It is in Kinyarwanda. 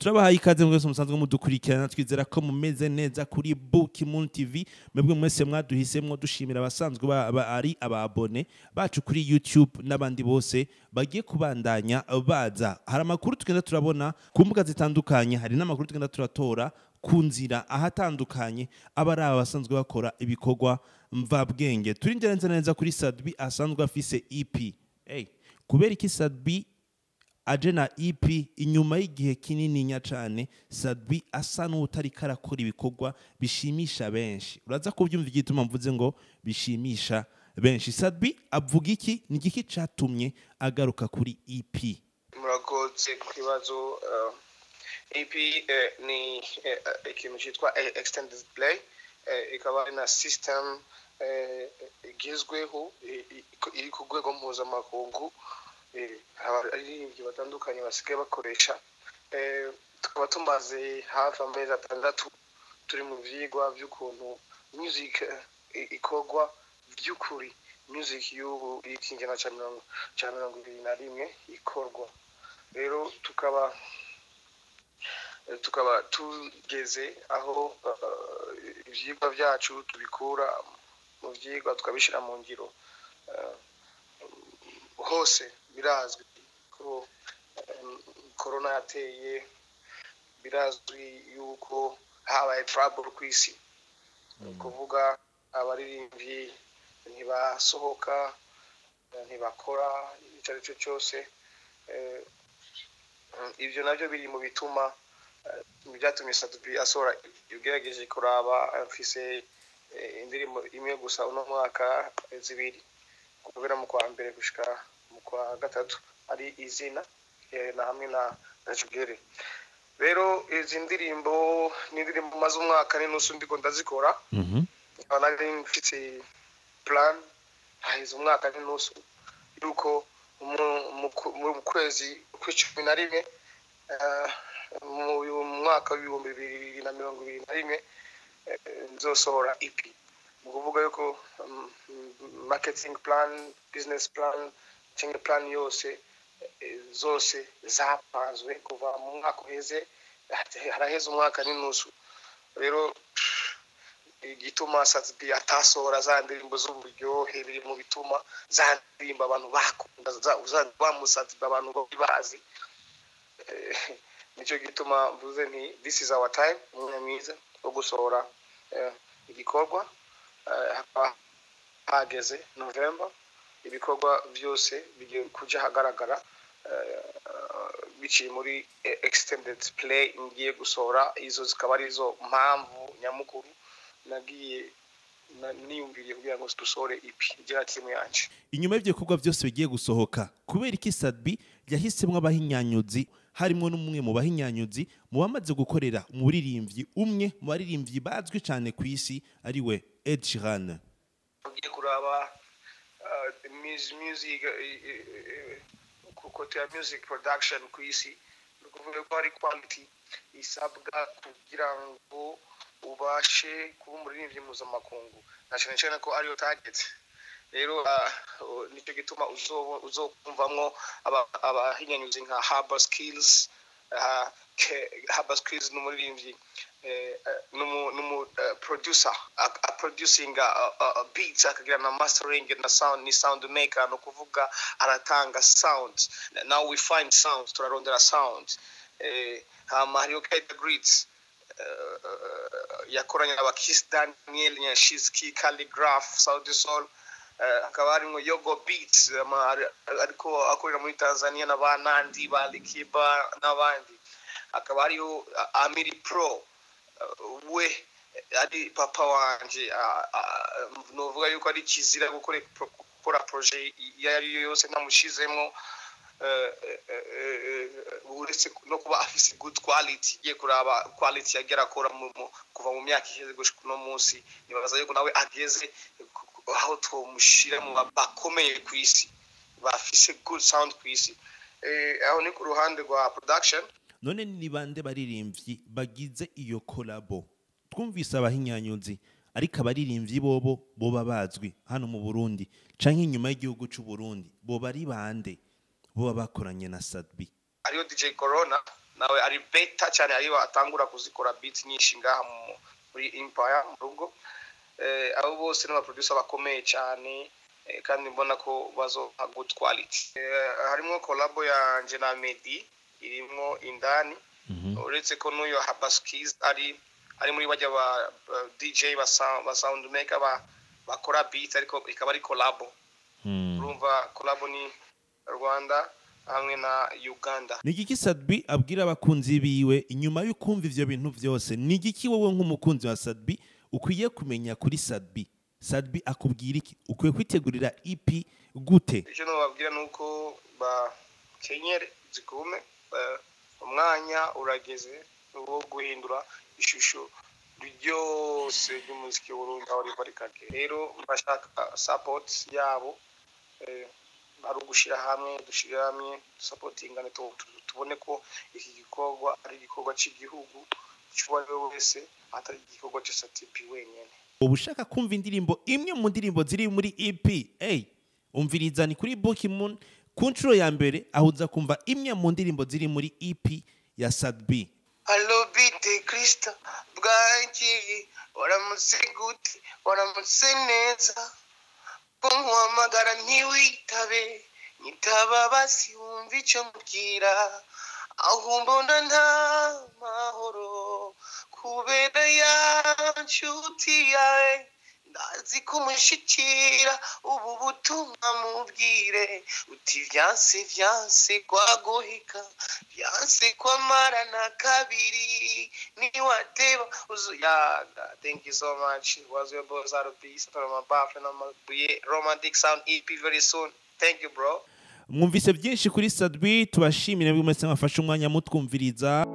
turabahaye ikaze mwese musanzwe mudukurikirana twizera ko mumeze neza kuri Bookimoon TV mwebwe mwese mwaduhisemwo dushimira abasanzwe ari ababone bacu kuri YouTube n'abandi bose bagiye kubandanya baza hari amakuru tugenda turabona ku mbuga zitandukanye hari n'amakuru tugenda turatora kunzira ahatandukanye abari abasanzwe bakora ibikorwa mvabwenge turindira neza kuri Sadbi asanzwe afise EP kubera iki Sadbi aje na EP inyuma y'igihe kinini nya cane Sadbi asa n'utari karakora ibikorwa bishimisha benshi uraza kubyumva igituma mvuze ngo bishimisha benshi Sadbi avuga iki ni igiki catumye agaruka kuri EP murakoze ku kibazo EP ni ikintu cyitwa extended play ikaba na system igezweho iri ku rwego mpuzamakungu hari batandukanye basigaye bakoresha tukaba tumaze hafi amezi 6 turi mu vyigwa by'ukuntu music ikorwa by'ukuri music y'ubu ikingena ca 2021 ikorwa rero tukaba tugeze aho ivyigwa byacu tubikura mu vyigwa tukabishira mu ngiro hose birazwi ko corona yateye birazwi yuko habaye trouble kwisi kuvuga abaririmbyi ntibasohoka ntibakora icyo cyose ibyo nabyo biri mu bituma byatumye Sadbi asora yagerageje kuraba afise indirimbo imwe gusa uno mwaka zibiri kubera mu kwa mbere gushika mu kwa gatatu ari izina na hamwe na Jugere rero izi ndirimbo n'indirimbo maze umwaka n'inusu ndiko ndazikora nari mfite plan hahize umwaka n'inusu yuko mu kwezi kwa11 mu mwaka wa 2021 nzosohora EP nguvuga yuko marketing plan business plan cyangwa plan yose zose zapanzwe kuva mu mwaka uheze haraheze umwaka n'inusu rero igituma Sadbi atasohora za ndirimbo z'uburyohe biri mu bituma za ndirimbo abantu bakunda za bamusadbi abantu bazi nicyo gituma mvuze nti this is our time mwiza wo gusohora igikorwa ageze November ibikorwa byose bigiye kuja hagaragara biciye muri extended play ngiye gusohora izo zikaba ari zo mpamvu nyamukuru nagiye niyumviriye kugira ngo dusore EP igira timu yanje inyuma y'ibyo byose bigiye gusohoka kubera iki Sadbi yahisemwe abahinyanyuzi harimo n'umwe mu bahinyanyuzi mu bamaze gukorera umuririmbyi umwe mu baririmbyi bazwi cyane ku isi ari we Ed Sheeran ugiye kuraba music kukotea music production ku isi ukuvuga ko ari quality isabwa kugira ngo ubashe kuba umuririmbyi mpuzamakungu na cyane ko ariyo target rero nicyo gituma uzokumvamwo abahinyanyuzi nka Herbert Skillz n'umuririmbyi producer producing beats akagira na mastering na sound maker no kuvuga aratanga sound now we find sound turarondera sound Mario Greats yakoranye n'abakis Daniel Nyashiski Calligraph Saudi Soul akaba harimo Yogo Beats ariko akorera muri Tanzania n'abanandi ba Likiba n'abandi akaba hariho Amiri Pro we ari papa wanje novuga yuko ari kizira gukora project yari yose namushizemo uretse no kuba afise good quality ye kuraba quality yagera akora kuva mu myaka iheze gushika no munsi nibaza yuko nawe ageze aho twomushira mu bakomeye ku isi bafise good sound ku isi aho ni ku ruhande rwa production none ni bande baririmbyi bagize iyo collabo twumvise abahinyanyuzi ariko abaririmbyi boba bazwi hano mu Burundi canke inyuma y'igihugu cy'u Burundi bo bari bande bo bakoranye na Sadbi ariyo DJ Corona nawe ari beta cyane ariyo atangura kuzikora beats nyinshi ngaha muri Empire mu rugo abo bose n'aba producer bakomeye cyane kandi mbona ko bazo good quality harimo collab yanje na Medi irimo indani uretse ko n'uyo Herbert Skillz ari muri bajya ba DJ ba sound maker bakora beats ariko ikaba ari collab urumva collab ni Rwanda hamwe na Uganda. Nigiki Sadbi abwira abakunzi biwe inyuma yo kumva ivyo bintu vyose? Nigiki wowe nk'umukunzi wa Sadbi ukwiye kumenya kuri Sadbi? Sadbi akubwira iki? Ukwiye kwitegurira EP gute? Icyo nababwira nuko kenyere zikume umwanya urageze wo guhindura ishusho ryose ry'umuziki w'Urundi aho ribarikake. Rero mbashaka support yabo ari ugushira hamwe dushira hamwe supportingane tubone ko iki gikorwa ari igikorwa cy'igihugu cy'uwo wese atari igikorwa cya Satipi wenyene. Ubushaka kumva indirimbo imwe mu ndirimbo ziri muri EP umviriza ni kuri Bookimoon ku nshuro ya mbere ahuza kumva imwe mu ndirimbo ziri muri EP ya Sadbi. Allo bite Krista bwangi waramutse gute waramutse neza kumwamagara ntiwitabe nitaba basi wumva icyo mbwira aho mbona nta mahoro kubera ya nshuti yawe ndazi kumushikira ubu butumwa mubwire uti vyanse kwaguhika vyanse kwamara na kabiri niwateba uzuyaga. Thank you so much. It was your boss out of peace from my boyfriend on my romantic sound EP very soon. Thank you bro. Mwumvise byinshi kuri Sadbi, tubashimire mwese mwafashe umwanya mutwumviriza.